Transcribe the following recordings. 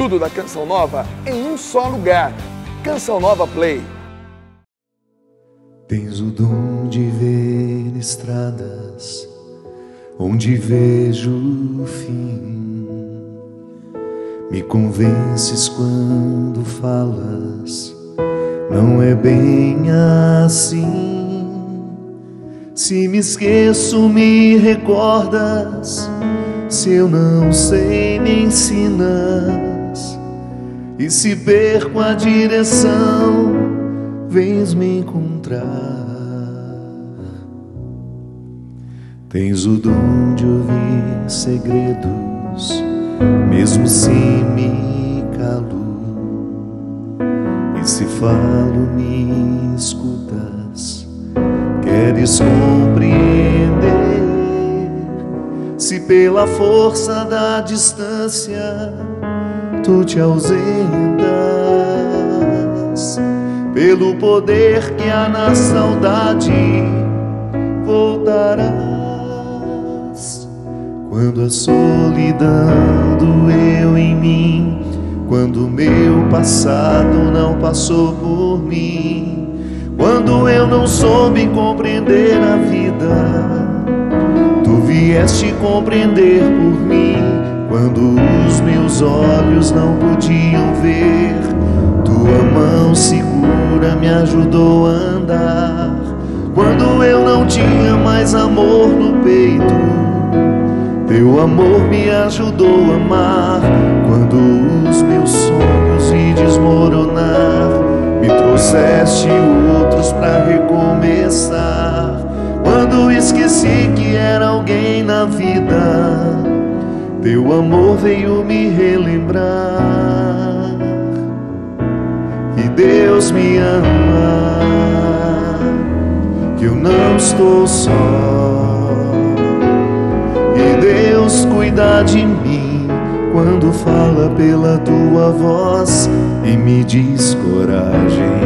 Tudo da Canção Nova em um só lugar. Canção Nova Play. Tens o dom de ver estradas onde vejo o fim. Me convences quando falas, não é bem assim. Se me esqueço, me recordas. Se eu não sei, me ensinas. E se perco a direção, vens me encontrar. Tens o dom de ouvir segredos, mesmo se me calo. E se falo, me escutas. Queres compreender. Se pela força da distância tu te ausentas, pelo poder que há na saudade voltarás. Quando a solidão doeu em mim, quando o meu passado não passou por mim, quando eu não soube compreender a vida, tu vieste compreender por mim. Quando os meus olhos não podiam ver, tua mão segura me ajudou a andar. Quando eu não tinha mais amor no peito, teu amor me ajudou a amar. Quando os meus sonhos iam desmoronar, me trouxeste outros pra recomeçar. Quando esqueci que era alguém na vida, teu amor veio me relembrar que Deus me ama, que eu não estou só, que Deus cuida de mim quando fala pela tua voz e me diz coragem.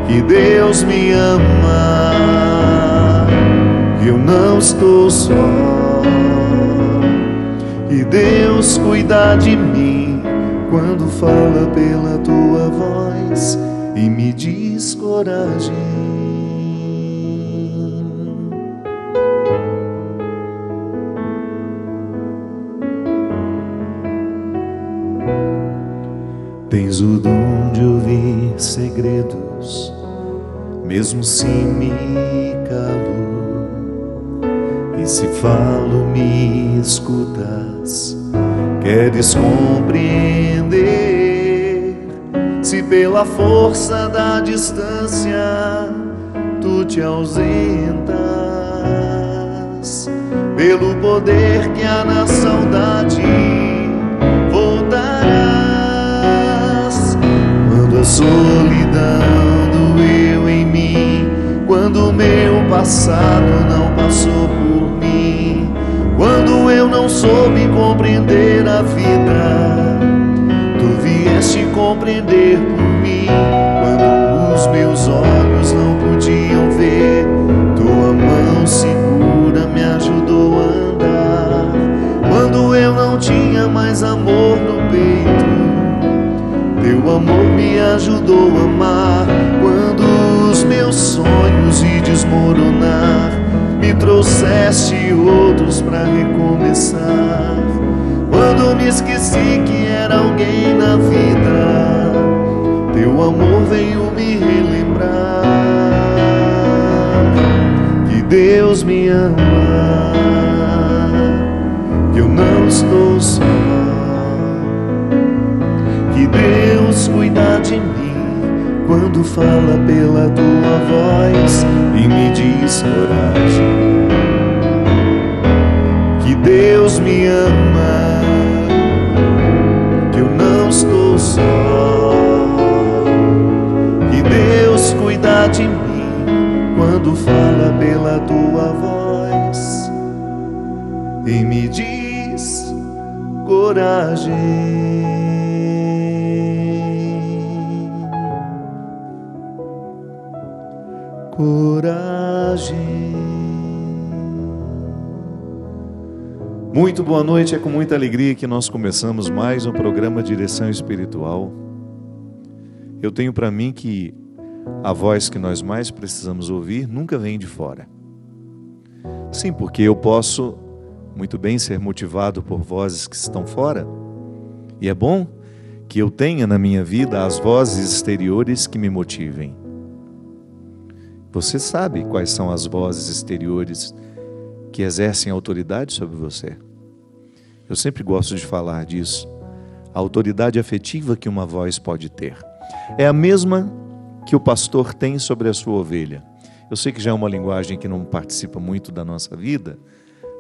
Que Deus me ama, que eu não estou só, que Deus cuida de mim quando fala pela tua voz e me diz coragem. Tens o dom de ouvir segredos, mesmo se me calo. E se falo, me escutas. Queres compreender. Se pela força da distância tu te ausentas, pelo poder que há na saudade voltarás. Quando a solidão doeu em mim, quando o meu passado não passou por mim, quando eu não soube compreender a vida, tu vieste compreender por mim. Quando os meus olhos não podiam ver, tua mão segura me ajudou a andar. Quando eu não tinha mais amor no peito, teu amor me ajudou a amar. Quando os meus sonhos iam desmoronar, me trouxeste outros pra recomeçar. Quando me esqueci que era alguém na vida, teu amor veio me relembrar que Deus me ama, que eu não estou só, que Deus cuida de mim quando fala pela tua voz e me diz coragem. Que Deus me ama, que eu não estou só, que Deus cuida de mim quando fala pela tua voz e me diz coragem. Coragem, Muito boa noite, é com muita alegria que nós começamos mais um programa Direção Espiritual. Eu tenho para mim que a voz que nós mais precisamos ouvir nunca vem de fora. Sim, porque eu posso muito bem ser motivado por vozes que estão fora, e é bom que eu tenha na minha vida as vozes exteriores que me motivem. Você sabe quais são as vozes exteriores que exercem autoridade sobre você? Eu sempre gosto de falar disso. A autoridade afetiva que uma voz pode ter é a mesma que o pastor tem sobre a sua ovelha. Eu sei que já é uma linguagem que não participa muito da nossa vida,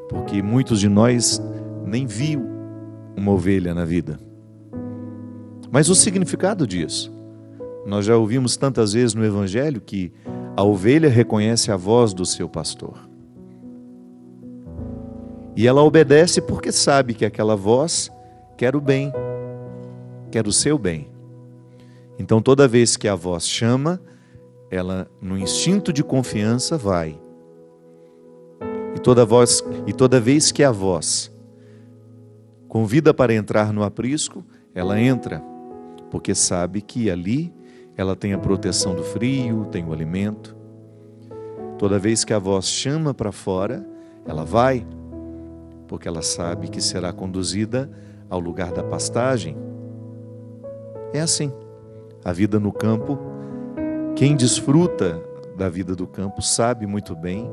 porque muitos de nós nem viu uma ovelha na vida. Mas o significado disso, nós já ouvimos tantas vezes no Evangelho que a ovelha reconhece a voz do seu pastor. E ela obedece porque sabe que aquela voz quer o bem, quer o seu bem. Então toda vez que a voz chama, ela no instinto de confiança vai. E toda vez que a voz convida para entrar no aprisco, ela entra, porque sabe que ali ela tem a proteção do frio, tem o alimento. Toda vez que a voz chama para fora, ela vai, porque ela sabe que será conduzida ao lugar da pastagem. É assim, a vida no campo, quem desfruta da vida do campo sabe muito bem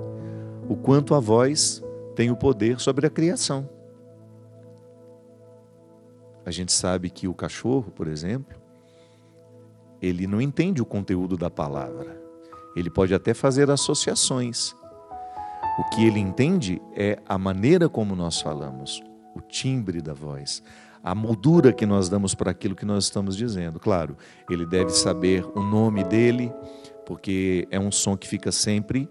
o quanto a voz tem o poder sobre a criação. A gente sabe que o cachorro, por exemplo, ele não entende o conteúdo da palavra. Ele pode até fazer associações. O que ele entende é a maneira como nós falamos, o timbre da voz, a moldura que nós damos para aquilo que nós estamos dizendo. Claro, ele deve saber o nome dele, porque é um som que fica sempre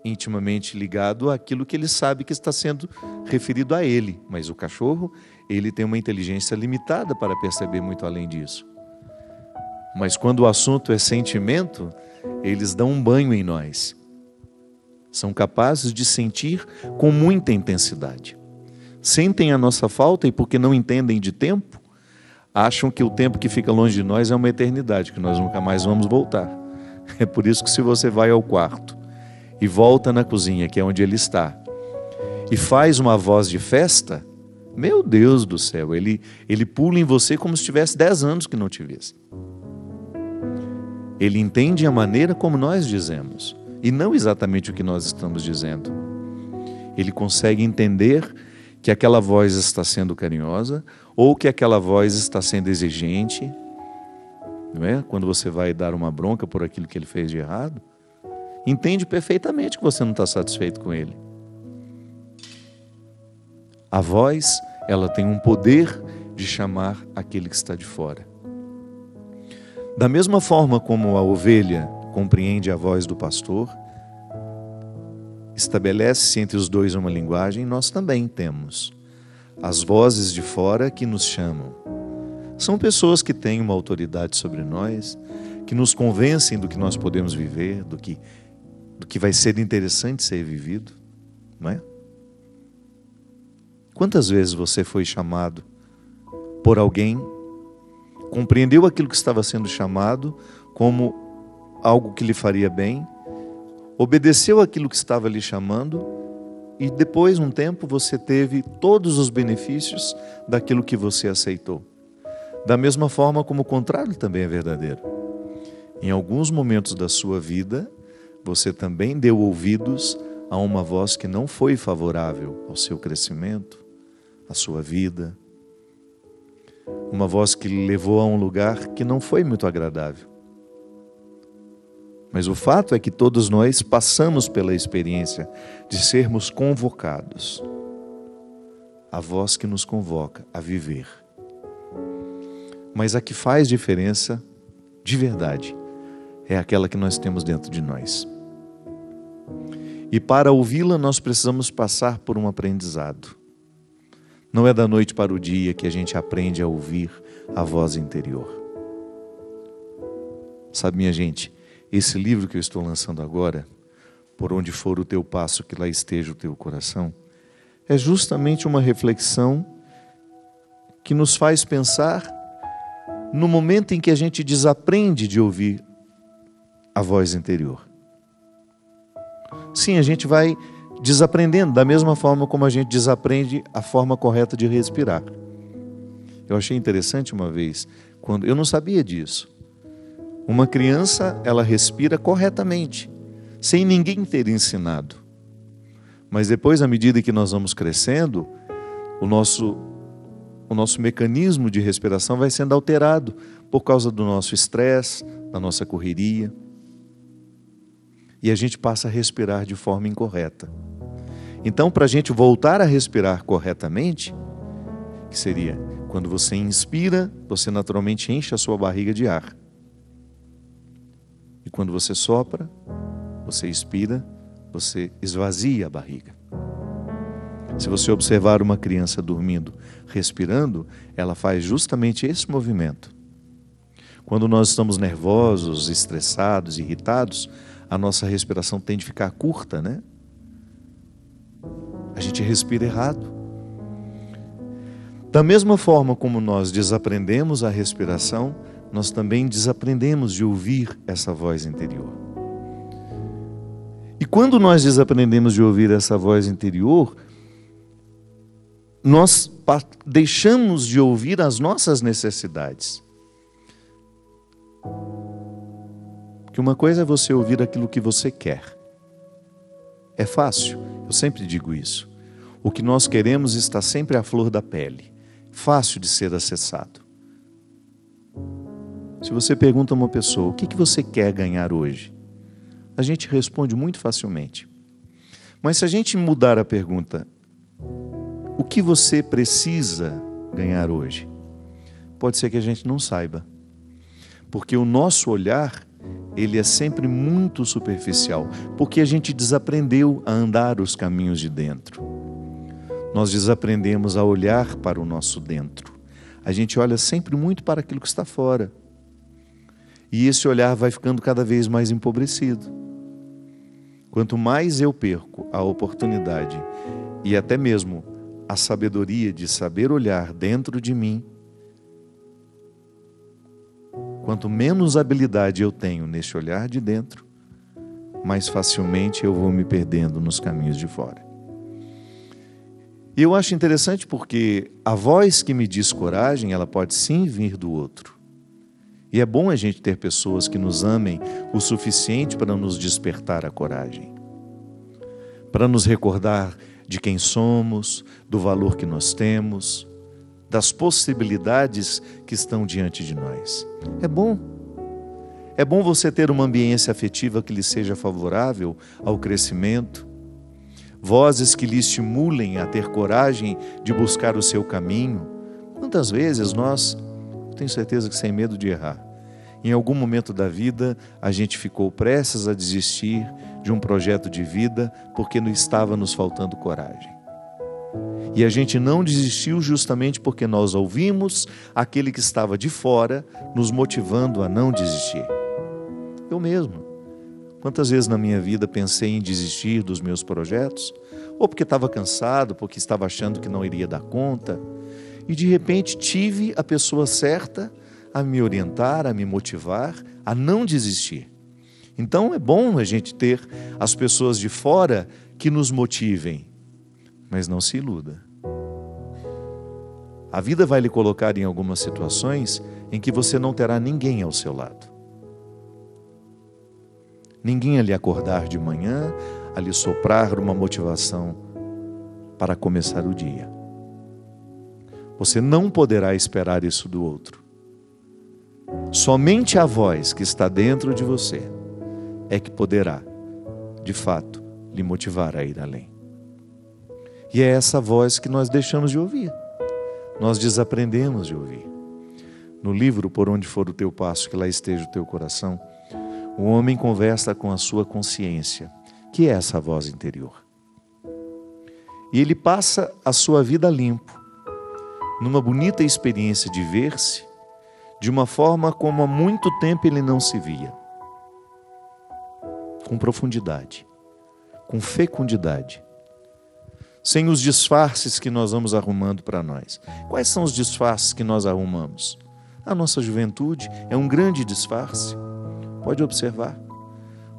intimamente ligado àquilo que ele sabe que está sendo referido a ele. Mas o cachorro, ele tem uma inteligência limitada para perceber muito além disso. Mas quando o assunto é sentimento, eles dão um banho em nós. São capazes de sentir com muita intensidade. Sentem a nossa falta e, porque não entendem de tempo, acham que o tempo que fica longe de nós é uma eternidade, que nós nunca mais vamos voltar. É por isso que se você vai ao quarto e volta na cozinha, que é onde ele está, e faz uma voz de festa, meu Deus do céu, ele pula em você como se tivesse 10 anos que não te visse. Ele entende a maneira como nós dizemos, e não exatamente o que nós estamos dizendo. Ele consegue entender que aquela voz está sendo carinhosa, ou que aquela voz está sendo exigente. Não é? Quando você vai dar uma bronca por aquilo que ele fez de errado, entende perfeitamente que você não está satisfeito com ele. A voz, ela tem um poder de chamar aquele que está de fora. Da mesma forma como a ovelha compreende a voz do pastor, estabelece-se entre os dois uma linguagem, nós também temos as vozes de fora que nos chamam. São pessoas que têm uma autoridade sobre nós, que nos convencem do que nós podemos viver, do que vai ser interessante ser vivido, não é? Quantas vezes você foi chamado por alguém, compreendeu aquilo que estava sendo chamado como algo que lhe faria bem, obedeceu aquilo que estava lhe chamando e depois, um tempo, você teve todos os benefícios daquilo que você aceitou. Da mesma forma como o contrário também é verdadeiro. Em alguns momentos da sua vida, você também deu ouvidos a uma voz que não foi favorável ao seu crescimento, à sua vida. Uma voz que lhe levou a um lugar que não foi muito agradável. Mas o fato é que todos nós passamos pela experiência de sermos convocados. A voz que nos convoca a viver. Mas a que faz diferença, de verdade, é aquela que nós temos dentro de nós. E para ouvi-la, nós precisamos passar por um aprendizado. Não é da noite para o dia que a gente aprende a ouvir a voz interior. Sabe, minha gente, esse livro que eu estou lançando agora, Por Onde For o Teu Passo, que lá esteja o teu coração, é justamente uma reflexão que nos faz pensar no momento em que a gente desaprende de ouvir a voz interior. Sim, a gente vai desaprendendo da mesma forma como a gente desaprende a forma correta de respirar. Eu achei interessante uma vez, quando eu não sabia disso. Uma criança, ela respira corretamente, sem ninguém ter ensinado. Mas depois, à medida que nós vamos crescendo, o nosso mecanismo de respiração vai sendo alterado por causa do nosso estresse, da nossa correria. E a gente passa a respirar de forma incorreta. Então, para a gente voltar a respirar corretamente, que seria quando você inspira, você naturalmente enche a sua barriga de ar. E quando você sopra, você expira, você esvazia a barriga. Se você observar uma criança dormindo, respirando, ela faz justamente esse movimento. Quando nós estamos nervosos, estressados, irritados, a nossa respiração tende a ficar curta, né? A gente respira errado. Da mesma forma como nós desaprendemos a respiração, nós também desaprendemos de ouvir essa voz interior. E quando nós desaprendemos de ouvir essa voz interior, nós deixamos de ouvir as nossas necessidades. Porque uma coisa é você ouvir aquilo que você quer. É fácil, eu sempre digo isso. O que nós queremos está sempre à flor da pele, fácil de ser acessado. Se você pergunta a uma pessoa, o que você quer ganhar hoje? A gente responde muito facilmente. Mas se a gente mudar a pergunta, o que você precisa ganhar hoje? Pode ser que a gente não saiba. Porque o nosso olhar, ele é sempre muito superficial. Porque a gente desaprendeu a andar os caminhos de dentro. Nós desaprendemos a olhar para o nosso dentro. A gente olha sempre muito para aquilo que está fora. E esse olhar vai ficando cada vez mais empobrecido. Quanto mais eu perco a oportunidade e até mesmo a sabedoria de saber olhar dentro de mim, quanto menos habilidade eu tenho nesse olhar de dentro, mais facilmente eu vou me perdendo nos caminhos de fora. E eu acho interessante porque a voz que me diz coragem, ela pode sim vir do outro. E é bom a gente ter pessoas que nos amem o suficiente para nos despertar a coragem, para nos recordar de quem somos, do valor que nós temos, das possibilidades que estão diante de nós. É bom. É bom você ter uma ambiência afetiva que lhe seja favorável ao crescimento, vozes que lhe estimulem a ter coragem de buscar o seu caminho. Quantas vezes nós, tenho certeza que sem medo de errar, em algum momento da vida a gente ficou prestes a desistir de um projeto de vida porque não estava nos faltando coragem. E a gente não desistiu justamente porque nós ouvimos aquele que estava de fora nos motivando a não desistir. Eu mesmo. Quantas vezes na minha vida pensei em desistir dos meus projetos, ou porque estava cansado, porque estava achando que não iria dar conta, e de repente tive a pessoa certa a me orientar, a me motivar, a não desistir. Então é bom a gente ter as pessoas de fora que nos motivem, mas não se iluda. A vida vai lhe colocar em algumas situações em que você não terá ninguém ao seu lado. Ninguém a lhe acordar de manhã, a lhe soprar uma motivação para começar o dia. Você não poderá esperar isso do outro. Somente a voz que está dentro de você é que poderá, de fato, lhe motivar a ir além. E é essa voz que nós deixamos de ouvir. Nós desaprendemos de ouvir. No livro Por Onde For o Teu Passo, que lá esteja o teu coração, o homem conversa com a sua consciência, que é essa voz interior. E ele passa a sua vida limpo, numa bonita experiência de ver-se de uma forma como há muito tempo ele não se via. Com profundidade, com fecundidade. sem os disfarces que nós vamos arrumando para nós. Quais são os disfarces que nós arrumamos? A nossa juventude é um grande disfarce. Pode observar.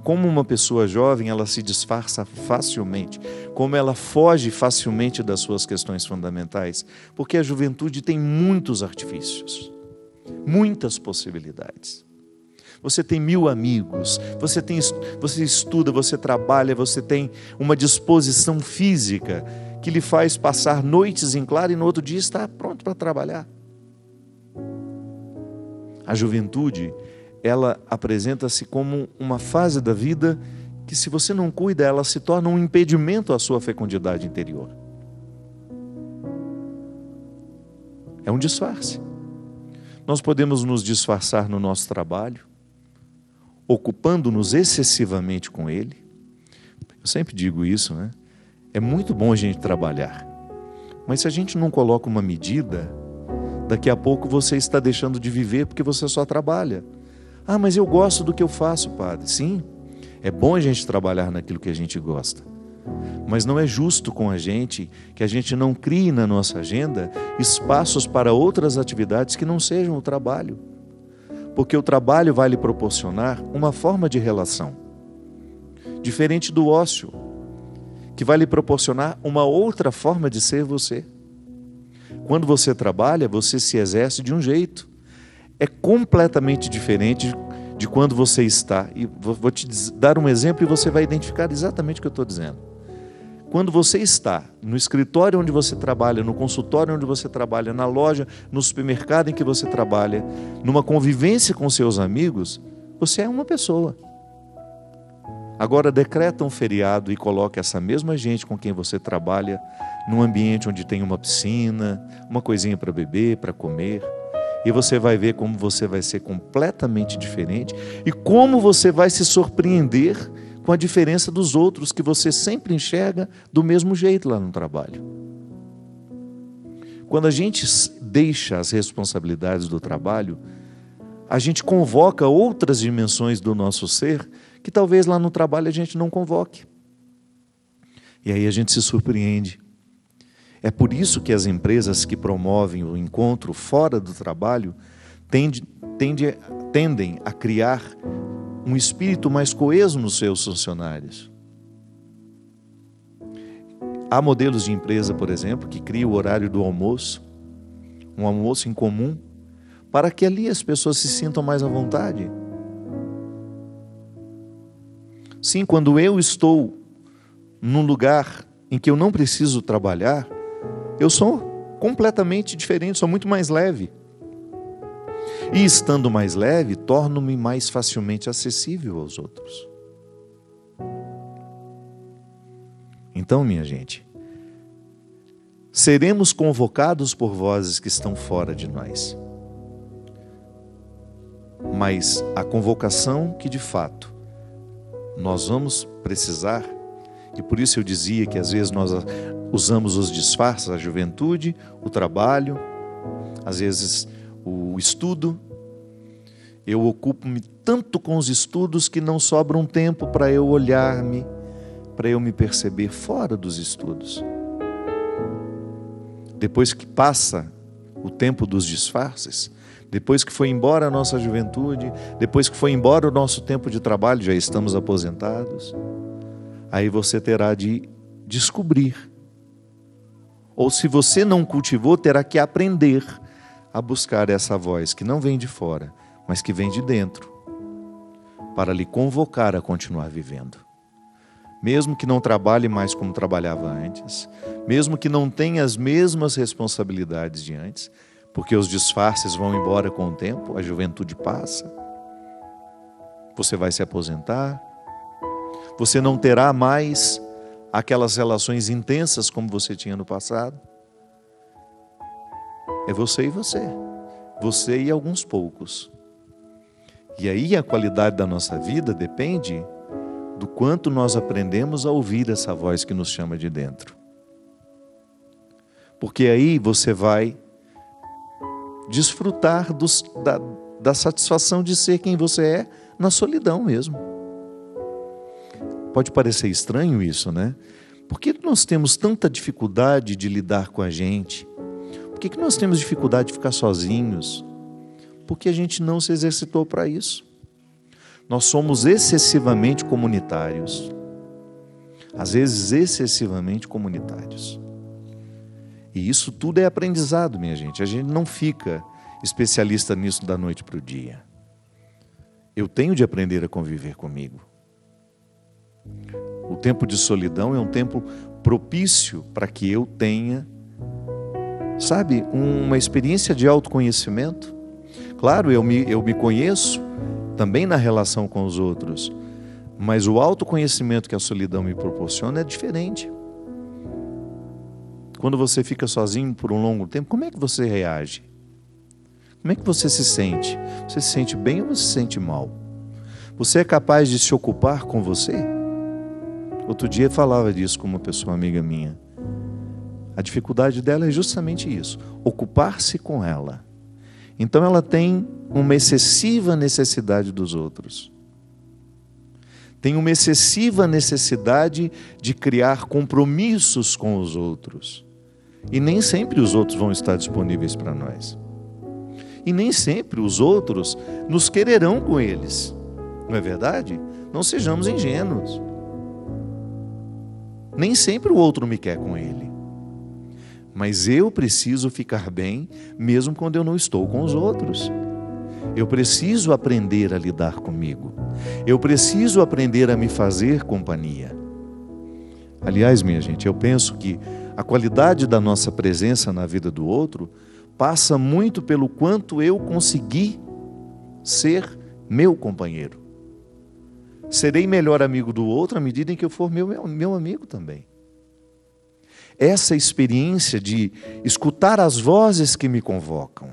Como uma pessoa jovem, ela se disfarça facilmente, como ela foge facilmente das suas questões fundamentais, porque a juventude tem muitos artifícios, muitas possibilidades. Você tem 1000 amigos, você estuda, você trabalha, você tem uma disposição física que lhe faz passar noites em claro e no outro dia estar pronto para trabalhar. A juventude, ela apresenta-se como uma fase da vida que, se você não cuida, ela se torna um impedimento à sua fecundidade interior. É um disfarce. Nós podemos nos disfarçar no nosso trabalho, ocupando-nos excessivamente com ele. Eu sempre digo isso, né? É muito bom a gente trabalhar, mas se a gente não coloca uma medida, daqui a pouco você está deixando de viver porque você só trabalha. Ah, mas eu gosto do que eu faço, padre. Sim, é bom a gente trabalhar naquilo que a gente gosta. Mas não é justo com a gente que a gente não crie na nossa agenda espaços para outras atividades que não sejam o trabalho. Porque o trabalho vai lhe proporcionar uma forma de relação, diferente do ócio, que vai lhe proporcionar uma outra forma de ser você. Quando você trabalha, você se exerce de um jeito. É completamente diferente de quando você está. E vou te dar um exemplo e você vai identificar exatamente o que eu estou dizendo. Quando você está no escritório onde você trabalha, no consultório onde você trabalha, na loja, no supermercado em que você trabalha, numa convivência com seus amigos, você é uma pessoa. Agora decreta um feriado e coloca essa mesma gente com quem você trabalha num ambiente onde tem uma piscina, uma coisinha para beber, para comer. E você vai ver como você vai ser completamente diferente e como você vai se surpreender com a diferença dos outros que você sempre enxerga do mesmo jeito lá no trabalho. Quando a gente deixa as responsabilidades do trabalho, a gente convoca outras dimensões do nosso ser que talvez lá no trabalho a gente não convoque. E aí a gente se surpreende. É por isso que as empresas que promovem o encontro fora do trabalho tendem a criar um espírito mais coeso nos seus funcionários. Há modelos de empresa, por exemplo, que criam o horário do almoço, um almoço em comum, para que ali as pessoas se sintam mais à vontade. Sim, quando eu estou num lugar em que eu não preciso trabalhar, eu sou completamente diferente, sou muito mais leve. E estando mais leve, torno-me mais facilmente acessível aos outros. Então, minha gente, seremos convocados por vozes que estão fora de nós. Mas a convocação que de fato nós vamos precisar, e por isso eu dizia que às vezes nós usamos os disfarces, a juventude, o trabalho, às vezes o estudo. Eu ocupo-me tanto com os estudos que não sobra um tempo para eu olhar-me, para eu me perceber fora dos estudos. Depois que passa o tempo dos disfarces, depois que foi embora a nossa juventude, depois que foi embora o nosso tempo de trabalho, já estamos aposentados, aí você terá de descobrir. Ou se você não cultivou, terá que aprender a buscar essa voz que não vem de fora, mas que vem de dentro, para lhe convocar a continuar vivendo. Mesmo que não trabalhe mais como trabalhava antes, mesmo que não tenha as mesmas responsabilidades de antes, porque os disfarces vão embora com o tempo, a juventude passa, você vai se aposentar, você não terá mais aquelas relações intensas como você tinha no passado. É você e você e alguns poucos. E aí a qualidade da nossa vida depende do quanto nós aprendemos a ouvir essa voz que nos chama de dentro. Porque aí você vai desfrutar da satisfação de ser quem você é na solidão mesmo. Pode parecer estranho isso, né? Por que nós temos tanta dificuldade de lidar com a gente? Por que nós temos dificuldade de ficar sozinhos? Porque a gente não se exercitou para isso. Nós somos excessivamente comunitários. Às vezes excessivamente comunitários. E isso tudo é aprendizado, minha gente. A gente não fica especialista nisso da noite para o dia. Eu tenho de aprender a conviver comigo. O tempo de solidão é um tempo propício para que eu tenha, sabe, uma experiência de autoconhecimento. Claro, eu me conheço também na relação com os outros, mas o autoconhecimento que a solidão me proporciona é diferente. Quando você fica sozinho por um longo tempo, como é que você reage? Como é que você se sente? Você se sente bem ou você se sente mal? Você é capaz de se ocupar com você? Outro dia eu falava disso com uma pessoa amiga minha. A dificuldade dela é justamente isso, ocupar-se com ela. Então ela tem uma excessiva necessidade dos outros. Tem uma excessiva necessidade de criar compromissos com os outros. E nem sempre os outros vão estar disponíveis para nós. E nem sempre os outros nos quererão com eles. Não é verdade? Não sejamos ingênuos. Nem sempre o outro me quer com ele. Mas eu preciso ficar bem, mesmo quando eu não estou com os outros. Eu preciso aprender a lidar comigo. Eu preciso aprender a me fazer companhia. Aliás, minha gente, eu penso que a qualidade da nossa presença na vida do outro passa muito pelo quanto eu consegui ser meu companheiro. Serei melhor amigo do outro à medida em que eu for meu amigo também. Essa experiência de escutar as vozes que me convocam,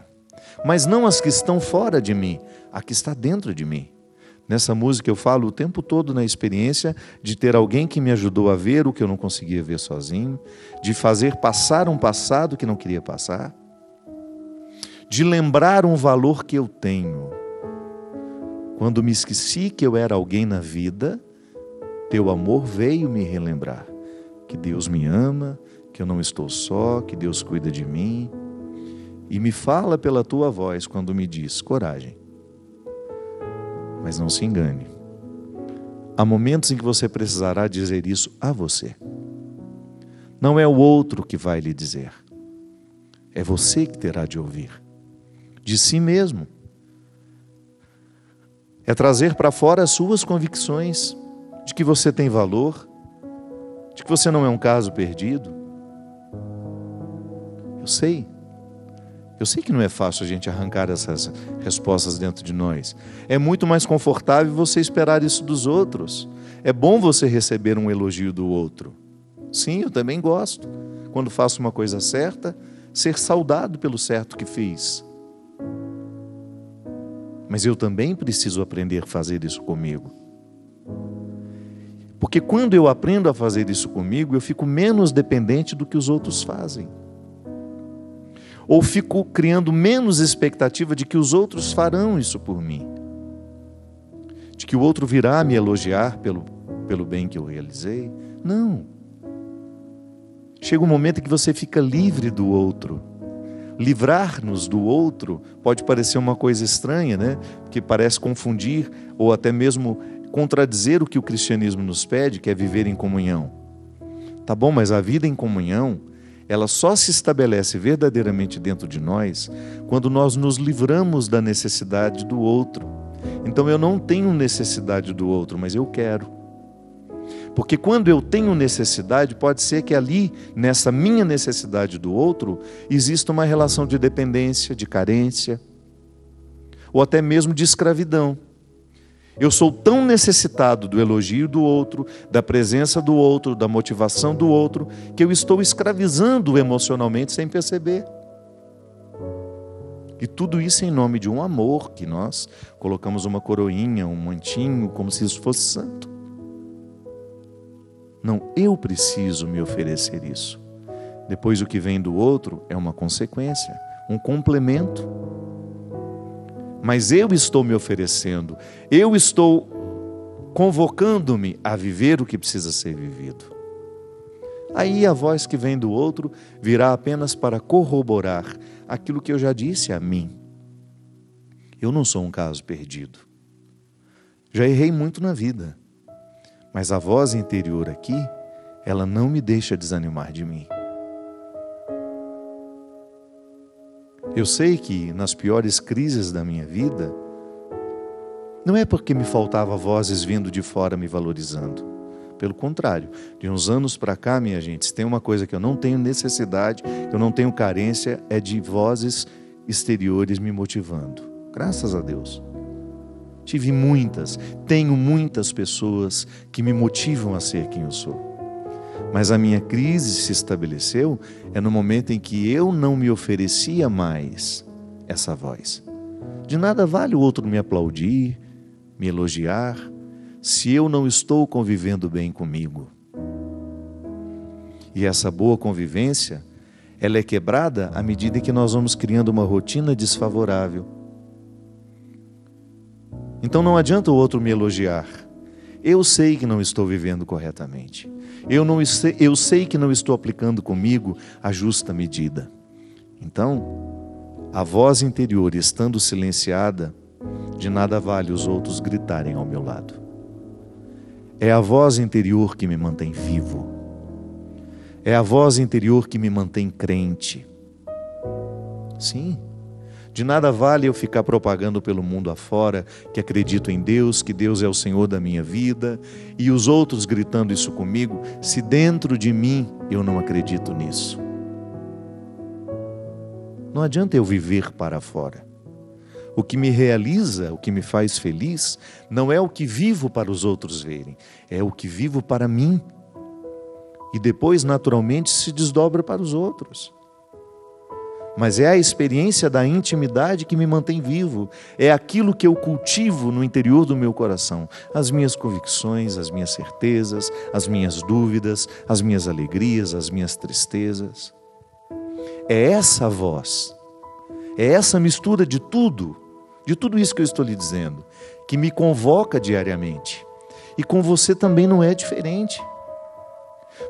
mas não as que estão fora de mim, a que está dentro de mim. Nessa música eu falo o tempo todo na experiência de ter alguém que me ajudou a ver o que eu não conseguia ver sozinho, de fazer passar um passado que não queria passar, de lembrar um valor que eu tenho. Quando me esqueci que eu era alguém na vida, teu amor veio me relembrar que Deus me ama, que eu não estou só, que Deus cuida de mim. E me fala pela tua voz quando me diz, coragem. Mas não se engane. Há momentos em que você precisará dizer isso a você. Não é o outro que vai lhe dizer. É você que terá de ouvir. De si mesmo. É trazer para fora as suas convicções de que você tem valor, de que você não é um caso perdido. Eu sei que não é fácil a gente arrancar essas respostas dentro de nós. É muito mais confortável você esperar isso dos outros. É bom você receber um elogio do outro. Sim, eu também gosto. Quando faço uma coisa certa, ser saudado pelo certo que fiz. Mas eu também preciso aprender a fazer isso comigo. Porque quando eu aprendo a fazer isso comigo, eu fico menos dependente do que os outros fazem. Ou fico criando menos expectativa de que os outros farão isso por mim. De que o outro virá me elogiar pelo bem que eu realizei. Não. Chega um momento em que você fica livre do outro. Livrar-nos do outro pode parecer uma coisa estranha, né? Que parece confundir ou até mesmo contradizer o que o cristianismo nos pede, que é viver em comunhão. Tá bom, mas a vida em comunhão, ela só se estabelece verdadeiramente dentro de nós quando nós nos livramos da necessidade do outro. Então eu não tenho necessidade do outro, mas eu quero. Porque quando eu tenho necessidade, pode ser que ali, nessa minha necessidade do outro, exista uma relação de dependência, de carência, ou até mesmo de escravidão. Eu sou tão necessitado do elogio do outro, da presença do outro, da motivação do outro, que eu estou escravizando emocionalmente sem perceber. E tudo isso em nome de um amor, que nós colocamos uma coroinha, um mantinho, como se isso fosse santo. Não, eu preciso me oferecer isso. Depois o que vem do outro é uma consequência, um complemento. Mas eu estou me oferecendo, eu estou convocando-me a viver o que precisa ser vivido. Aí a voz que vem do outro virá apenas para corroborar aquilo que eu já disse a mim. Eu não sou um caso perdido. Já errei muito na vida, mas a voz interior aqui, ela não me deixa desanimar de mim. Eu sei que nas piores crises da minha vida, não é porque me faltava vozes vindo de fora me valorizando. Pelo contrário, de uns anos para cá, minha gente, se tem uma coisa que eu não tenho necessidade, que eu não tenho carência, é de vozes exteriores me motivando. Graças a Deus. Tive muitas, tenho muitas pessoas que me motivam a ser quem eu sou. Mas a minha crise se estabeleceu no momento em que eu não me oferecia mais essa voz. De nada vale o outro me aplaudir, me elogiar, se eu não estou convivendo bem comigo. E essa boa convivência, ela é quebrada à medida que nós vamos criando uma rotina desfavorável. Então não adianta o outro me elogiar. Eu sei que não estou vivendo corretamente. Eu sei que não estou aplicando comigo a justa medida. Então, a voz interior estando silenciada, de nada vale os outros gritarem ao meu lado. É a voz interior que me mantém vivo. É a voz interior que me mantém crente. Sim, de nada vale eu ficar propagando pelo mundo afora que acredito em Deus, que Deus é o Senhor da minha vida, e os outros gritando isso comigo, se dentro de mim eu não acredito nisso. Não adianta eu viver para fora. O que me realiza, o que me faz feliz, não é o que vivo para os outros verem, é o que vivo para mim. E depois, naturalmente, se desdobra para os outros. Mas é a experiência da intimidade que me mantém vivo, é aquilo que eu cultivo no interior do meu coração, as minhas convicções, as minhas certezas, as minhas dúvidas, as minhas alegrias, as minhas tristezas. É essa voz, é essa mistura de tudo isso que eu estou lhe dizendo, que me convoca diariamente. E com você também não é diferente.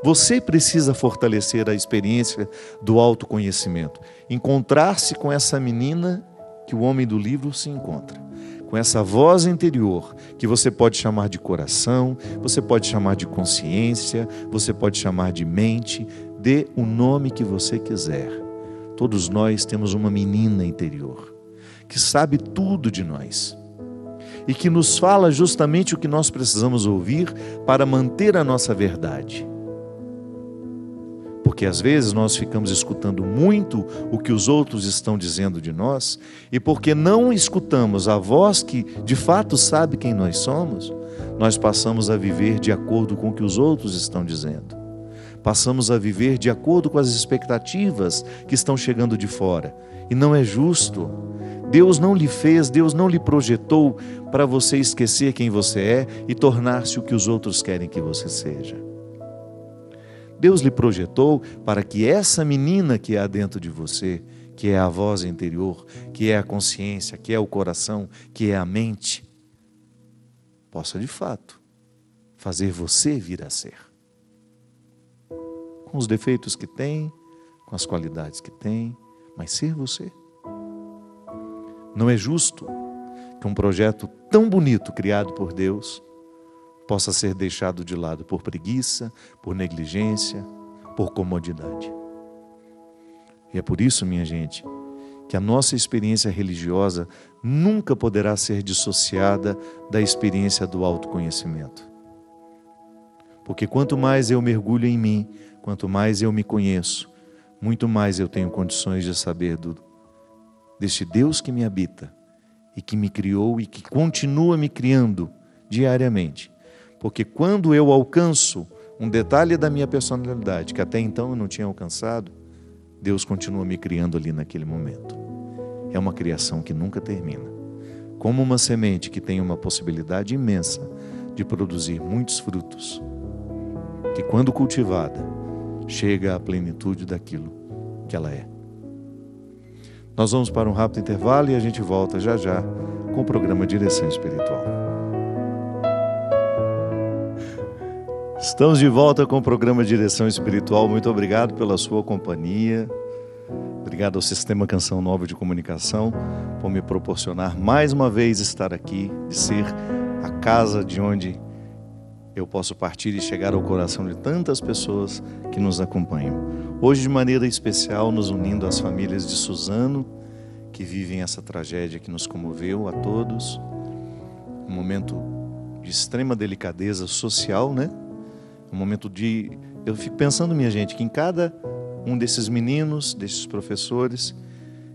Você precisa fortalecer a experiência do autoconhecimento, encontrar-se com essa menina que o homem do livro se encontra, com essa voz interior que você pode chamar de coração, você pode chamar de consciência, você pode chamar de mente, dê o nome que você quiser. Todos nós temos uma menina interior que sabe tudo de nós e que nos fala justamente o que nós precisamos ouvir para manter a nossa verdade. Porque às vezes nós ficamos escutando muito o que os outros estão dizendo de nós, e porque não escutamos a voz que de fato sabe quem nós somos, nós passamos a viver de acordo com o que os outros estão dizendo. Passamos a viver de acordo com as expectativas que estão chegando de fora. E não é justo. Deus não lhe fez, Deus não lhe projetou para você esquecer quem você é e tornar-se o que os outros querem que você seja. Deus lhe projetou para que essa menina que há dentro de você, que é a voz interior, que é a consciência, que é o coração, que é a mente, possa de fato fazer você vir a ser. Com os defeitos que tem, com as qualidades que tem, mas ser você. Não é justo que um projeto tão bonito criado por Deus possa ser deixado de lado por preguiça, por negligência, por comodidade. E é por isso, minha gente, que a nossa experiência religiosa nunca poderá ser dissociada da experiência do autoconhecimento. Porque quanto mais eu mergulho em mim, quanto mais eu me conheço, muito mais eu tenho condições de saber deste Deus que me habita e que me criou e que continua me criando diariamente. Porque quando eu alcanço um detalhe da minha personalidade que até então eu não tinha alcançado, Deus continua me criando ali naquele momento. É uma criação que nunca termina. Como uma semente que tem uma possibilidade imensa de produzir muitos frutos, que quando cultivada, chega à plenitude daquilo que ela é. Nós vamos para um rápido intervalo e a gente volta já já com o programa Direção Espiritual. Estamos de volta com o programa Direção Espiritual. Muito obrigado pela sua companhia. Obrigado ao Sistema Canção Nova de Comunicação por me proporcionar mais uma vez estar aqui, de ser a casa de onde eu posso partir e chegar ao coração de tantas pessoas que nos acompanham. Hoje, de maneira especial, nos unindo às famílias de Suzano, que vivem essa tragédia que nos comoveu a todos. Um momento de extrema delicadeza social, né? Um momento de... Eu fico pensando, minha gente, que em cada um desses meninos, desses professores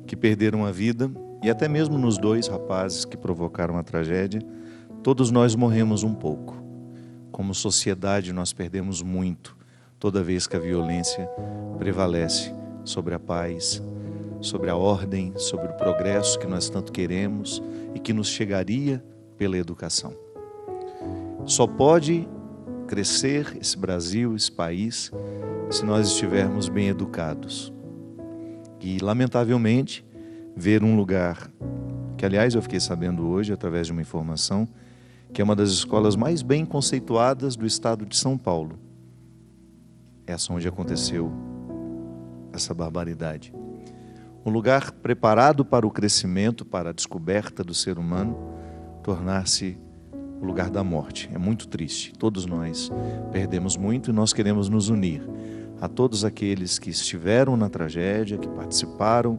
que perderam a vida, e até mesmo nos 2 rapazes que provocaram a tragédia, todos nós morremos um pouco. Como sociedade, nós perdemos muito toda vez que a violência prevalece sobre a paz, sobre a ordem, sobre o progresso que nós tanto queremos e que nos chegaria pela educação. Só pode crescer esse Brasil, esse país, se nós estivermos bem educados. E, lamentavelmente, ver um lugar, que aliás eu fiquei sabendo hoje, através de uma informação, que é uma das escolas mais bem conceituadas do estado de São Paulo. Essa onde aconteceu essa barbaridade. Um lugar preparado para o crescimento, para a descoberta do ser humano, tornar-se o lugar da morte. É muito triste. Todos nós perdemos muito e nós queremos nos unir a todos aqueles que estiveram na tragédia, que participaram,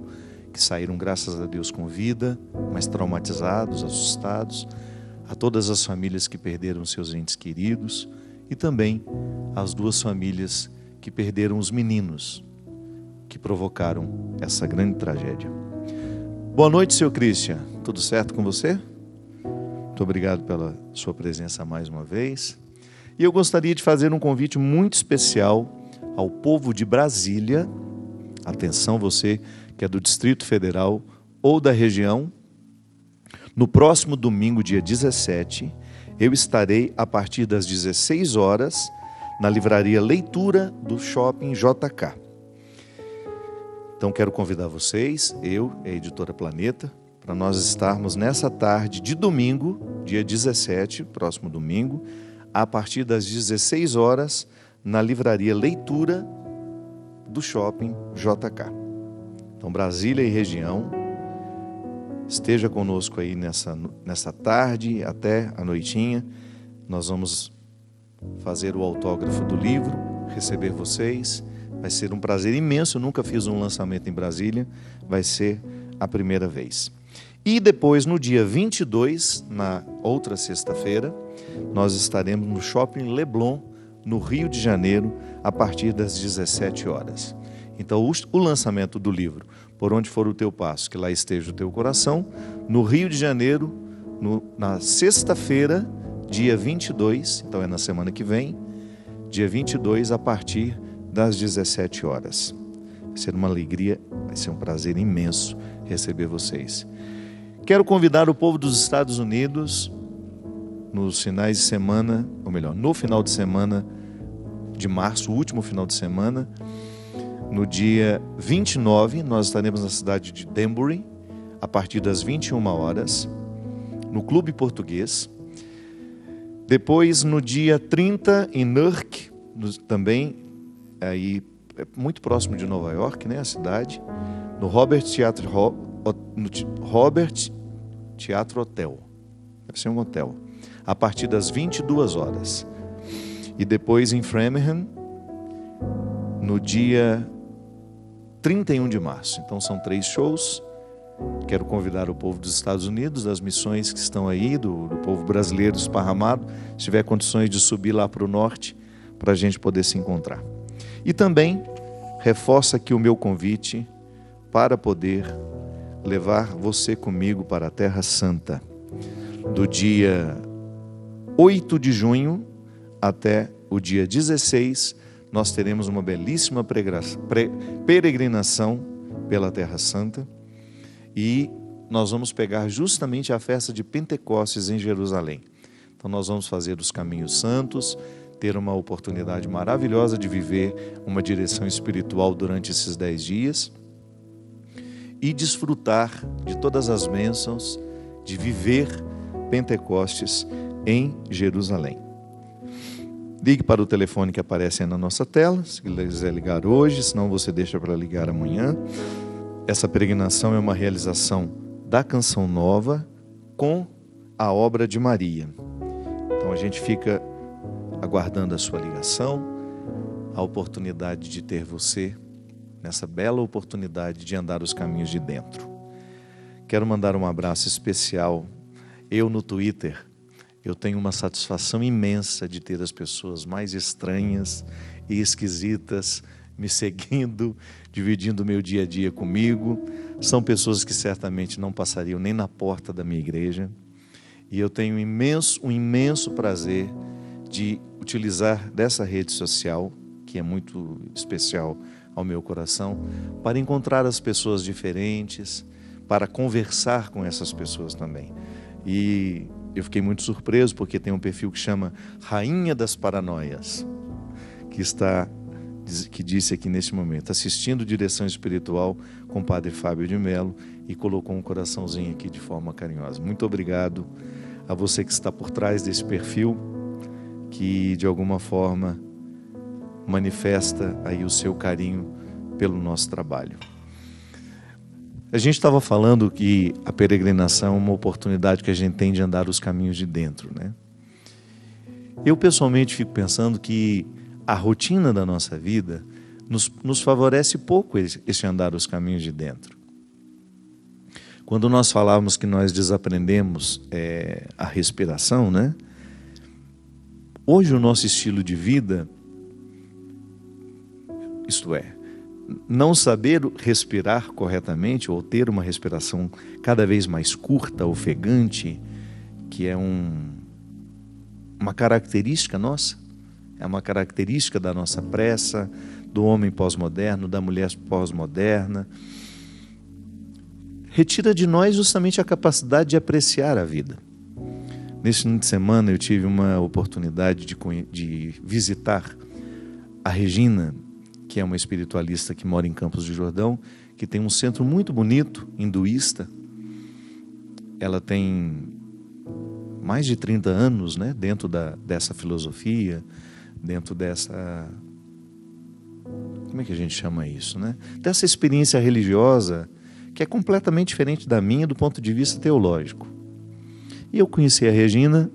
que saíram, graças a Deus, com vida, mas traumatizados, assustados, a todas as famílias que perderam seus entes queridos e também às 2 famílias que perderam os meninos que provocaram essa grande tragédia. Boa noite, seu Christian. Tudo certo com você? Muito obrigado pela sua presença mais uma vez. E eu gostaria de fazer um convite muito especial ao povo de Brasília. Atenção, você que é do Distrito Federal ou da região. No próximo domingo, dia 17, eu estarei a partir das 16 horas na livraria Leitura do Shopping JK. Então quero convidar vocês, eu e a editora Planeta, para nós estarmos nessa tarde de domingo, dia 17, próximo domingo, a partir das 16 horas, na livraria Leitura do Shopping JK. Então, Brasília e região, esteja conosco aí nessa tarde, até a noitinha. Nós vamos fazer o autógrafo do livro, receber vocês. Vai ser um prazer imenso, eu nunca fiz um lançamento em Brasília, vai ser a primeira vez. E depois, no dia 22, na outra sexta-feira, nós estaremos no Shopping Leblon, no Rio de Janeiro, a partir das 17 horas. Então, o lançamento do livro, Por Onde For o Teu Passo, que lá esteja o teu coração, no Rio de Janeiro, na sexta-feira, dia 22, então é na semana que vem, dia 22, a partir das 17 horas. Vai ser uma alegria, vai ser um prazer imenso receber vocês. Quero convidar o povo dos Estados Unidos, nos finais de semana, ou melhor, no final de semana de março, o último final de semana, no dia 29, nós estaremos na cidade de Danbury, a partir das 21 horas, no Clube Português. Depois, no dia 30, em Newark, também, aí, muito próximo de Nova York, né, a cidade, no Robert Teatro Hotel. Deve ser um hotel. A partir das 22 horas. E depois em Framingham, no dia 31 de março. Então são 3 shows. Quero convidar o povo dos Estados Unidos, das missões que estão aí, do povo brasileiro esparramado, se tiver condições de subir lá para o norte, para a gente poder se encontrar. E também reforço aqui o meu convite para poder levar você comigo para a Terra Santa, do dia 8 de junho até o dia 16, nós teremos uma belíssima peregrinação pela Terra Santa e nós vamos pegar justamente a festa de Pentecostes em Jerusalém. Então nós vamos fazer os caminhos santos, ter uma oportunidade maravilhosa de viver uma direção espiritual durante esses 10 dias e desfrutar de todas as bênçãos de viver Pentecostes em Jerusalém. Ligue para o telefone que aparece aí na nossa tela, se quiser ligar hoje, senão você deixa para ligar amanhã. Essa peregrinação é uma realização da Canção Nova com a obra de Maria. Então a gente fica aguardando a sua ligação, a oportunidade de ter você nessa bela oportunidade de andar os caminhos de dentro. Quero mandar um abraço especial. Eu no Twitter, eu tenho uma satisfação imensa de ter as pessoas mais estranhas e esquisitas me seguindo, dividindo o meu dia a dia comigo. São pessoas que certamente não passariam nem na porta da minha igreja. E eu tenho um imenso prazer de utilizar dessa rede social, que é muito especial ao meu coração, para encontrar as pessoas diferentes, para conversar com essas pessoas também. E eu fiquei muito surpreso porque tem um perfil que chama Rainha das Paranoias, que disse aqui neste momento, assistindo Direção Espiritual com o Padre Fábio de Mello, e colocou um coraçãozinho aqui de forma carinhosa. Muito obrigado a você que está por trás desse perfil, que de alguma forma manifesta aí o seu carinho pelo nosso trabalho. A gente estava falando que a peregrinação é uma oportunidade que a gente tem de andar os caminhos de dentro, né? Eu pessoalmente fico pensando que a rotina da nossa vida nos favorece pouco esse andar os caminhos de dentro. Quando nós falávamos que nós desaprendemos a respiração, né? Hoje o nosso estilo de vida, isto é, não saber respirar corretamente ou ter uma respiração cada vez mais curta, ofegante, que é uma característica nossa, é uma característica da nossa pressa, do homem pós-moderno, da mulher pós-moderna, retira de nós justamente a capacidade de apreciar a vida. Neste fim de semana eu tive uma oportunidade de visitar a Regina, que é uma espiritualista que mora em Campos do Jordão, que tem um centro muito bonito, hinduísta. Ela tem mais de 30 anos, né, dentro dessa filosofia, dentro dessa... Como é que a gente chama isso, né? Dessa experiência religiosa, que é completamente diferente da minha do ponto de vista teológico. E eu conheci a Regina,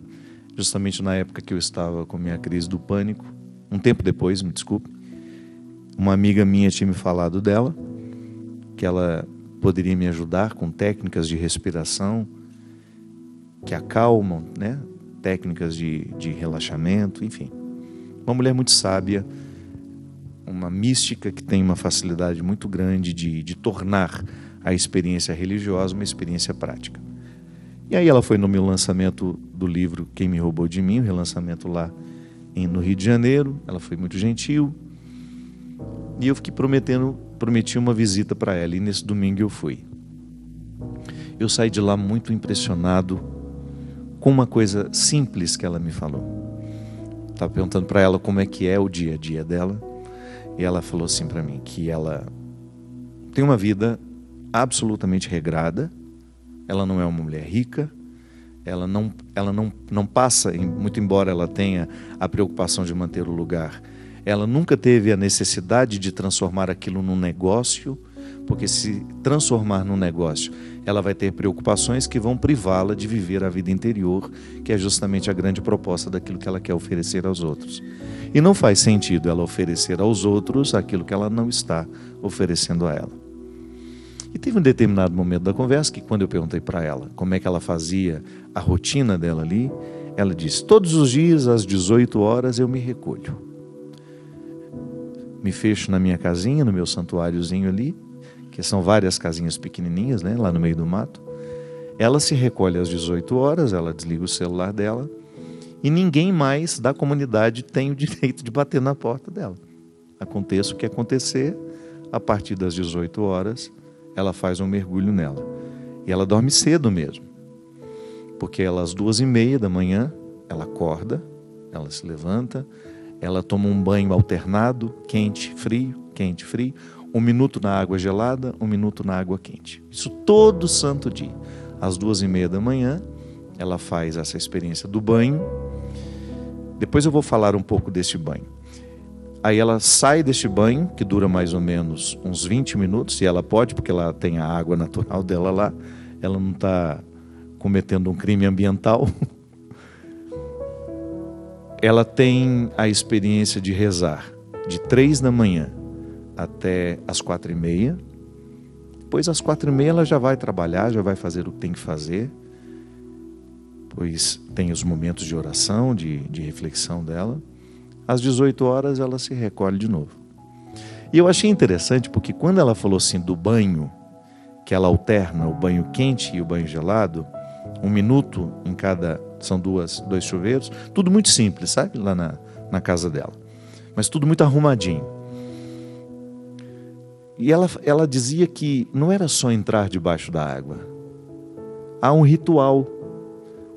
justamente na época que eu estava com a minha crise do pânico, um tempo depois, me desculpe. Uma amiga minha tinha me falado dela, que ela poderia me ajudar com técnicas de respiração que acalmam, né? Técnicas de relaxamento, enfim. Uma mulher muito sábia, uma mística que tem uma facilidade muito grande de tornar a experiência religiosa uma experiência prática. E aí ela foi no meu lançamento do livro Quem Me Roubou de Mim, o relançamento lá no Rio de Janeiro. Ela foi muito gentil. E eu fiquei prometi uma visita para ela, e nesse domingo eu fui. Eu saí de lá muito impressionado com uma coisa simples que ela me falou. Estava perguntando para ela como é que é o dia a dia dela, e ela falou assim para mim, que ela tem uma vida absolutamente regrada, ela não é uma mulher rica, ela não passa, muito embora ela tenha a preocupação de manter o lugar, ela nunca teve a necessidade de transformar aquilo num negócio, porque se transformar num negócio, ela vai ter preocupações que vão privá-la de viver a vida interior, que é justamente a grande proposta daquilo que ela quer oferecer aos outros. E não faz sentido ela oferecer aos outros aquilo que ela não está oferecendo a ela. E teve um determinado momento da conversa que, quando eu perguntei para ela como é que ela fazia a rotina dela ali, ela disse: todos os dias às 18 horas eu me recolho. Me fecho na minha casinha, no meu santuáriozinho ali, que são várias casinhas pequenininhas, né, lá no meio do mato. Ela se recolhe às 18 horas, ela desliga o celular dela e ninguém mais da comunidade tem o direito de bater na porta dela. Aconteça o que acontecer, a partir das 18 horas, ela faz um mergulho nela. E ela dorme cedo mesmo, porque ela, às 2h30 da manhã, ela acorda, ela se levanta, ela toma um banho alternado, quente, frio, 1 minuto na água gelada, 1 minuto na água quente. Isso todo santo dia. Às 2h30 da manhã, ela faz essa experiência do banho, Depois eu vou falar um pouco deste banho. Aí ela sai deste banho, que dura mais ou menos uns 20 minutos, e ela pode, porque ela tem a água natural dela lá, ela não está cometendo um crime ambiental. Ela tem a experiência de rezar de 3 da manhã até as 4h30. Depois às 4h30 ela já vai trabalhar, já vai fazer o que tem que fazer, pois tem os momentos de oração, de reflexão dela. Às 18 horas ela se recolhe de novo. E eu achei interessante porque quando ela falou assim do banho, que ela alterna o banho quente e o banho gelado, 1 minuto em cada, são dois chuveiros, tudo muito simples, sabe? Lá na casa dela. Mas tudo muito arrumadinho. E ela dizia que não era só entrar debaixo da água. Há um ritual.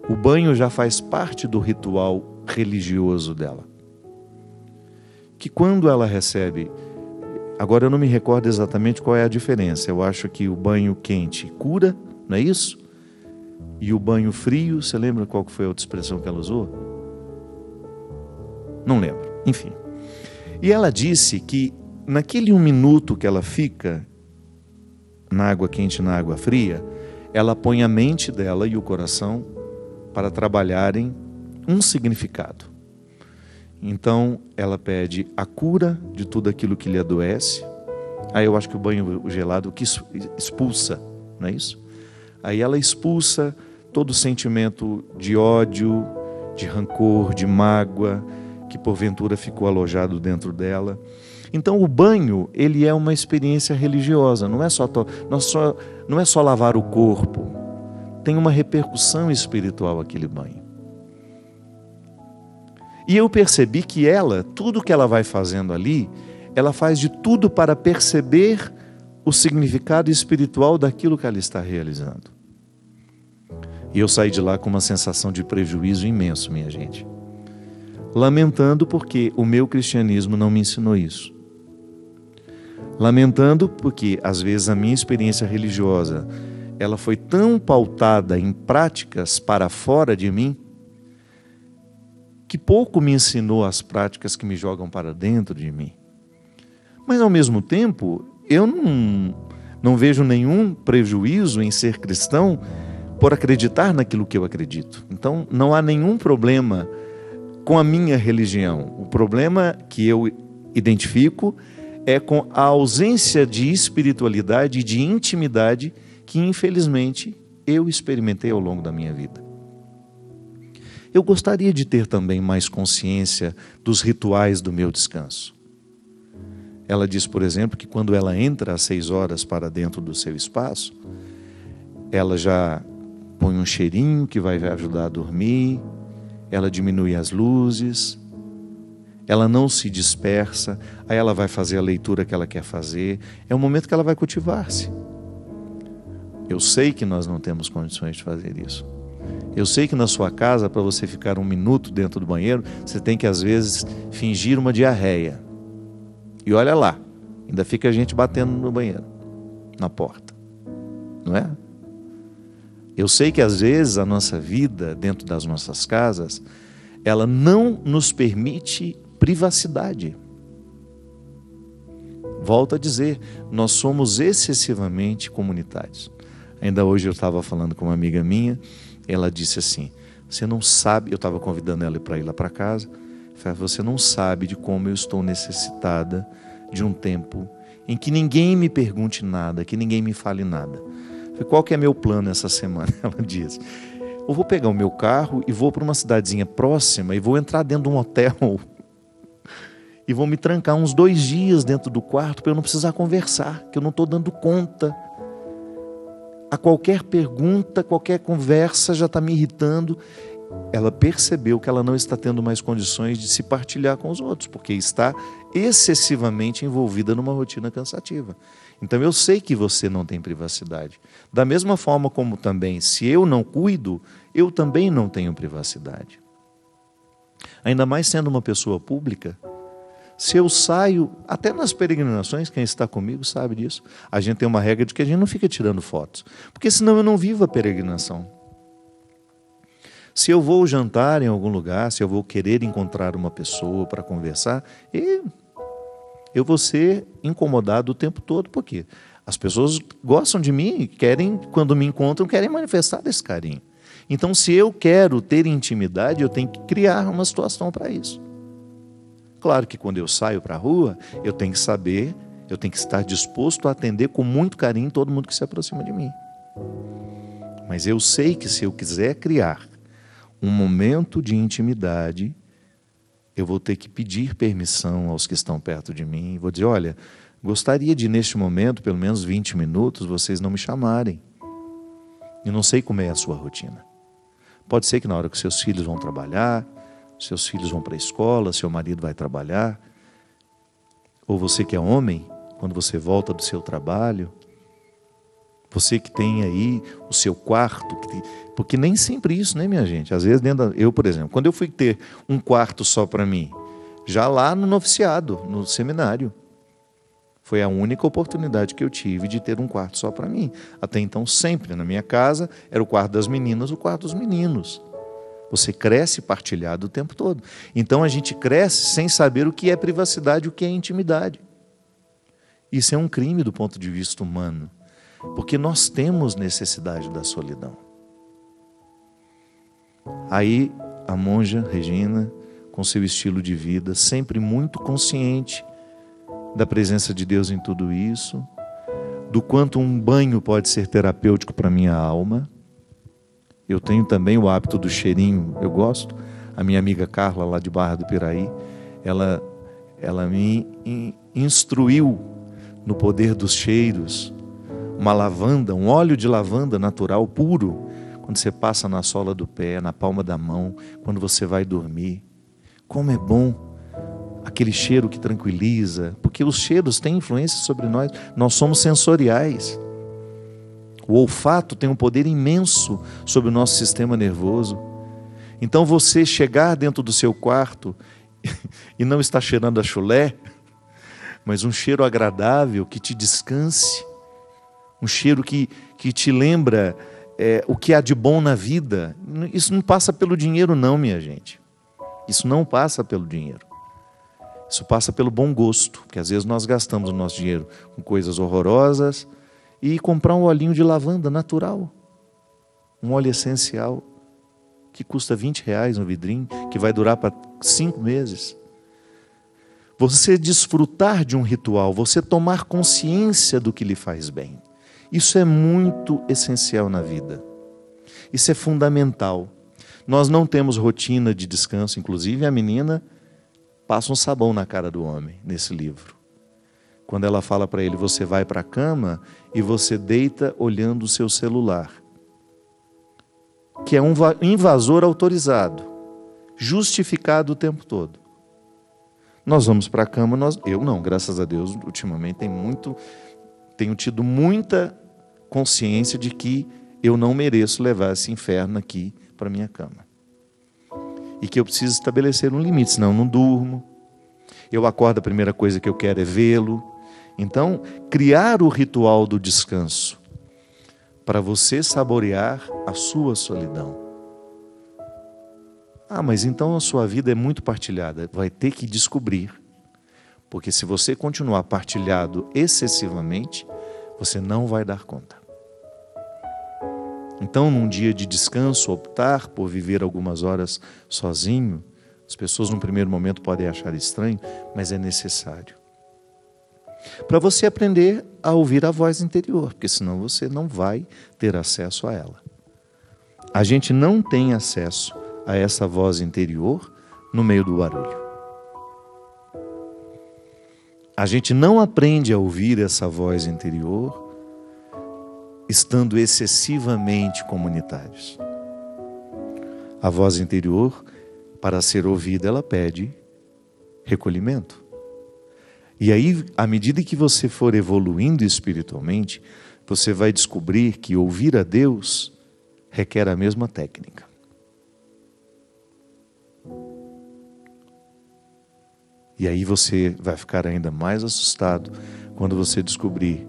O banho já faz parte do ritual religioso dela. Que quando ela recebe... Agora eu não me recordo exatamente qual é a diferença. Eu acho que o banho quente cura, não é isso? E o banho frio, você lembra qual foi a outra expressão que ela usou? Não lembro, enfim. E ela disse que naquele 1 minuto que ela fica na água quente e na água fria, ela põe a mente dela e o coração para trabalharem um significado. Então ela pede a cura de tudo aquilo que lhe adoece. Aí eu acho que o banho gelado que expulsa, não é isso? Aí ela expulsa todo o sentimento de ódio, de rancor, de mágoa, que porventura ficou alojado dentro dela. Então o banho, ele é uma experiência religiosa, não é só lavar o corpo, tem uma repercussão espiritual aquele banho. E eu percebi que ela, tudo que ela vai fazendo ali, ela faz de tudo para perceber o significado espiritual daquilo que ela está realizando. E eu saí de lá com uma sensação de prejuízo imenso, minha gente. Lamentando porque o meu cristianismo não me ensinou isso. Lamentando porque, às vezes, a minha experiência religiosa, ela foi tão pautada em práticas para fora de mim, que pouco me ensinou as práticas que me jogam para dentro de mim. Mas, ao mesmo tempo, eu não vejo nenhum prejuízo em ser cristão por acreditar naquilo que eu acredito. Então, não há nenhum problema com a minha religião. O problema que eu identifico é com a ausência de espiritualidade e de intimidade que, infelizmente, eu experimentei ao longo da minha vida. Eu gostaria de ter também mais consciência dos rituais do meu descanso. Ela diz, por exemplo, que quando ela entra às 6 horas para dentro do seu espaço, ela já põe um cheirinho que vai ajudar a dormir, ela diminui as luzes, ela não se dispersa, aí ela vai fazer a leitura que ela quer fazer, é um momento que ela vai cultivar-se. Eu sei que nós não temos condições de fazer isso. Eu sei que na sua casa, para você ficar 1 minuto dentro do banheiro, você tem que às vezes fingir uma diarreia. E olha lá, ainda fica a gente batendo no banheiro, na porta, não é? Eu sei que às vezes a nossa vida dentro das nossas casas, ela não nos permite privacidade. Volto a dizer, nós somos excessivamente comunitários. Ainda hoje eu estava falando com uma amiga minha, ela disse assim, você não sabe, eu estava convidando ela para ir lá para casa, você não sabe de como eu estou necessitada de um tempo em que ninguém me pergunte nada, que ninguém me fale nada. Qual que é meu plano essa semana? Ela diz, eu vou pegar o meu carro e vou para uma cidadezinha próxima e vou entrar dentro de um hotel e vou me trancar uns 2 dias dentro do quarto para eu não precisar conversar, que eu não estou dando conta. A qualquer pergunta, qualquer conversa já está me irritando. Ela percebeu que ela não está tendo mais condições de se partilhar com os outros, porque está excessivamente envolvida numa rotina cansativa. Então eu sei que você não tem privacidade. Da mesma forma como também, se eu não cuido, eu também não tenho privacidade. Ainda mais sendo uma pessoa pública, se eu saio, até nas peregrinações, quem está comigo sabe disso, a gente tem uma regra de que a gente não fica tirando fotos, porque senão eu não vivo a peregrinação. Se eu vou jantar em algum lugar, se eu vou querer encontrar uma pessoa para conversar, eu vou ser incomodado o tempo todo, porque as pessoas gostam de mim, querem, quando me encontram, querem manifestar esse carinho. Então, se eu quero ter intimidade, eu tenho que criar uma situação para isso. Claro que quando eu saio para a rua, eu tenho que saber, eu tenho que estar disposto a atender com muito carinho todo mundo que se aproxima de mim. Mas eu sei que se eu quiser criar um momento de intimidade, eu vou ter que pedir permissão aos que estão perto de mim. Vou dizer, olha, gostaria de neste momento, pelo menos 20 minutos, vocês não me chamarem. Eu não sei como é a sua rotina. Pode ser que na hora que seus filhos vão trabalhar, seus filhos vão para a escola, seu marido vai trabalhar, ou você que é homem, quando você volta do seu trabalho, você que tem aí o seu quarto, porque nem sempre isso, né, minha gente? Às vezes, eu, por exemplo, quando eu fui ter um quarto só para mim, já lá no noviciado, no seminário, foi a única oportunidade que eu tive de ter um quarto só para mim. Até então, sempre na minha casa, era o quarto das meninas, o quarto dos meninos. Você cresce partilhado o tempo todo. Então, a gente cresce sem saber o que é privacidade, o que é intimidade. Isso é um crime do ponto de vista humano, porque nós temos necessidade da solidão. Aí, a monja Regina, com seu estilo de vida, sempre muito consciente da presença de Deus em tudo isso, do quanto um banho pode ser terapêutico para a minha alma. Eu tenho também o hábito do cheirinho, eu gosto. A minha amiga Carla, lá de Barra do Piraí, ela me instruiu no poder dos cheiros. Uma lavanda, um óleo de lavanda natural, puro, quando você passa na sola do pé, na palma da mão, quando você vai dormir. Como é bom aquele cheiro que tranquiliza, porque os cheiros têm influência sobre nós, nós somos sensoriais. O olfato tem um poder imenso sobre o nosso sistema nervoso. Então você chegar dentro do seu quarto e não estar cheirando a chulé, mas um cheiro agradável que te descanse, um cheiro que te lembra o que há de bom na vida. Isso não passa pelo dinheiro não, minha gente. Isso não passa pelo dinheiro. Isso passa pelo bom gosto, porque às vezes nós gastamos o nosso dinheiro com coisas horrorosas e comprar um olhinho de lavanda natural, um óleo essencial, que custa R$20 no vidrinho, que vai durar para 5 meses. Você desfrutar de um ritual, você tomar consciência do que lhe faz bem. Isso é muito essencial na vida. Isso é fundamental. Nós não temos rotina de descanso, inclusive a menina passa um sabão na cara do homem, nesse livro. Quando ela fala para ele, você vai para a cama e você deita olhando o seu celular, que é um invasor autorizado, justificado o tempo todo. Nós vamos para a cama, eu não, graças a Deus, ultimamente tenho tido muita consciência de que eu não mereço levar esse inferno aqui para minha cama. E que eu preciso estabelecer um limite, senão eu não durmo. Eu acordo, a primeira coisa que eu quero é vê-lo. Então, criar o ritual do descanso para você saborear a sua solidão. Mas então a sua vida é muito partilhada. Vai ter que descobrir. Porque se você continuar partilhado excessivamente, você não vai dar conta. Então, num dia de descanso, optar por viver algumas horas sozinho, as pessoas num primeiro momento podem achar estranho, mas é necessário. Para você aprender a ouvir a voz interior, porque senão você não vai ter acesso a ela. A gente não tem acesso a essa voz interior no meio do barulho. A gente não aprende a ouvir essa voz interior estando excessivamente comunitários. A voz interior, para ser ouvida, ela pede recolhimento. E aí, à medida que você for evoluindo espiritualmente, você vai descobrir que ouvir a Deus requer a mesma técnica. E aí você vai ficar ainda mais assustado quando você descobrir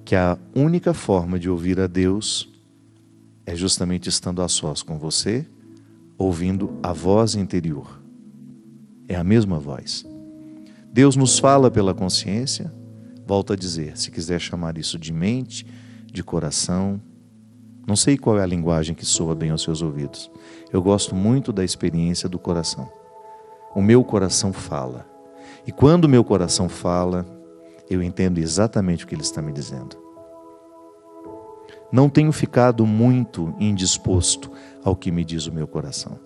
que a única forma de ouvir a Deus é justamente estando a sós com você, ouvindo a voz interior. É a mesma voz. Deus nos fala pela consciência, volto a dizer, se quiser chamar isso de mente, de coração, não sei qual é a linguagem que soa bem aos seus ouvidos. Eu gosto muito da experiência do coração. O meu coração fala. E quando o meu coração fala, eu entendo exatamente o que ele está me dizendo. Não tenho ficado muito indisposto ao que me diz o meu coração.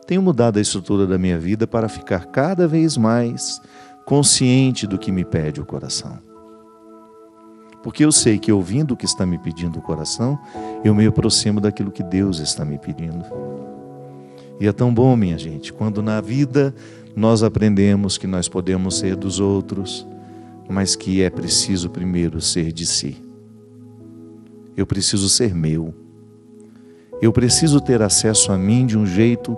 Tenho mudado a estrutura da minha vida para ficar cada vez mais consciente do que me pede o coração. Porque eu sei que ouvindo o que está me pedindo o coração, eu me aproximo daquilo que Deus está me pedindo. E é tão bom, minha gente, quando na vida nós aprendemos que nós podemos ser dos outros, mas que é preciso primeiro ser de si. Eu preciso ser meu. Eu preciso ter acesso a mim de um jeito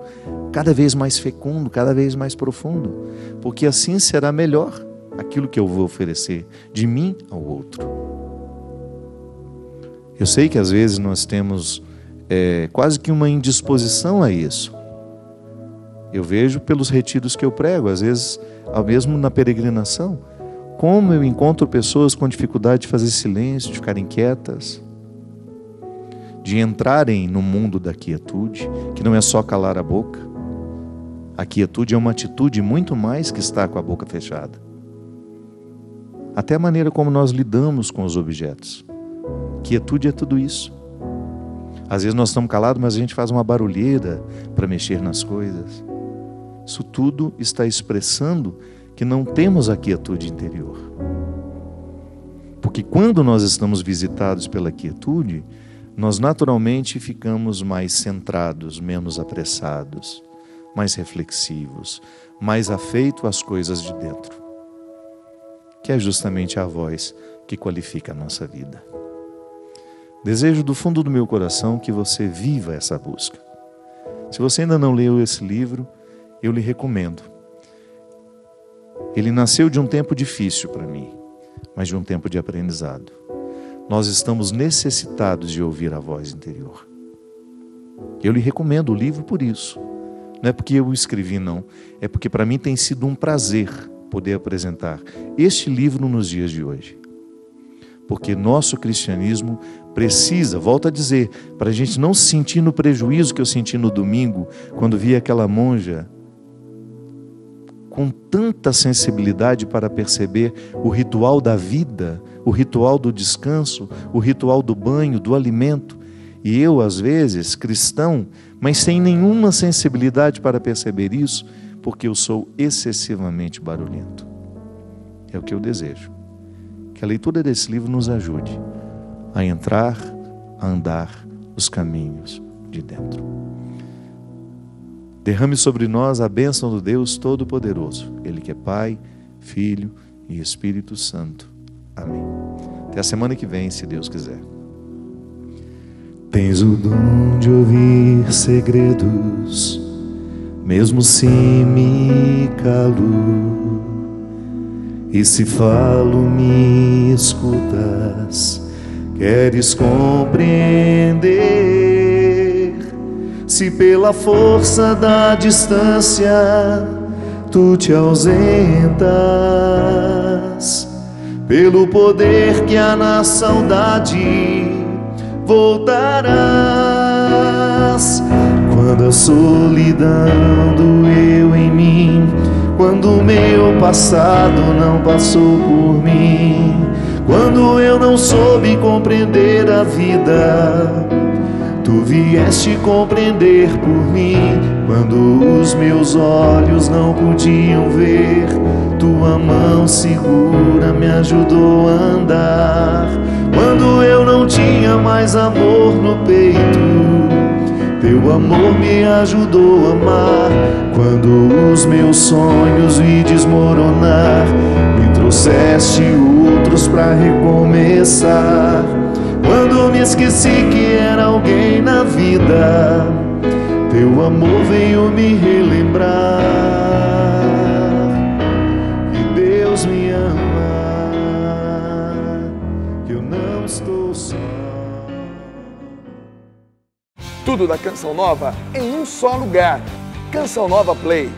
cada vez mais fecundo, cada vez mais profundo, porque assim será melhor aquilo que eu vou oferecer de mim ao outro. Eu sei que às vezes nós temos quase que uma indisposição a isso. Eu vejo pelos retiros que eu prego, às vezes, mesmo na peregrinação, como eu encontro pessoas com dificuldade de fazer silêncio, de ficarem quietas, de entrarem no mundo da quietude, que não é só calar a boca. A quietude é uma atitude muito mais que estar com a boca fechada. Até a maneira como nós lidamos com os objetos. Quietude é tudo isso. Às vezes nós estamos calados, mas a gente faz uma barulheira para mexer nas coisas. Isso tudo está expressando que não temos a quietude interior. Porque quando nós estamos visitados pela quietude, nós naturalmente ficamos mais centrados, menos apressados, mais reflexivos, mais afeitos às coisas de dentro, que é justamente a voz que qualifica a nossa vida. Desejo do fundo do meu coração que você viva essa busca. Se você ainda não leu esse livro, eu lhe recomendo. Ele nasceu de um tempo difícil para mim, mas de um tempo de aprendizado. Nós estamos necessitados de ouvir a voz interior. Eu lhe recomendo o livro por isso. Não é porque eu o escrevi, não. É porque para mim tem sido um prazer poder apresentar este livro nos dias de hoje. Porque nosso cristianismo precisa, volto a dizer, para a gente não se sentir no prejuízo que eu senti no domingo, quando vi aquela monja com tanta sensibilidade para perceber o ritual da vida, o ritual do descanso, o ritual do banho, do alimento. E eu, às vezes, cristão, mas sem nenhuma sensibilidade para perceber isso, porque eu sou excessivamente barulhento. É o que eu desejo. Que a leitura desse livro nos ajude a entrar, a andar os caminhos de dentro. Derrame sobre nós a bênção do Deus Todo-Poderoso, Ele que é Pai, Filho e Espírito Santo. Amém. Até a semana que vem, se Deus quiser. Tens o dom de ouvir segredos, mesmo se me calo, e se falo me escutas, queres compreender. Se pela força da distância tu te ausentas, pelo poder que há na saudade voltarás. Quando a solidão doeu em mim, quando o meu passado não passou por mim, quando eu não soube compreender a vida, tu vieste compreender por mim. Quando os meus olhos não podiam ver, tua mão segura me ajudou a andar. Quando eu não tinha mais amor no peito, teu amor me ajudou a amar. Quando os meus sonhos vi desmoronar, me trouxeste outros pra recomeçar. Quando me esqueci que era alguém na vida, teu amor veio me relembrar que Deus me ama, que eu não estou só. Tudo da Canção Nova em um só lugar. Canção Nova Play.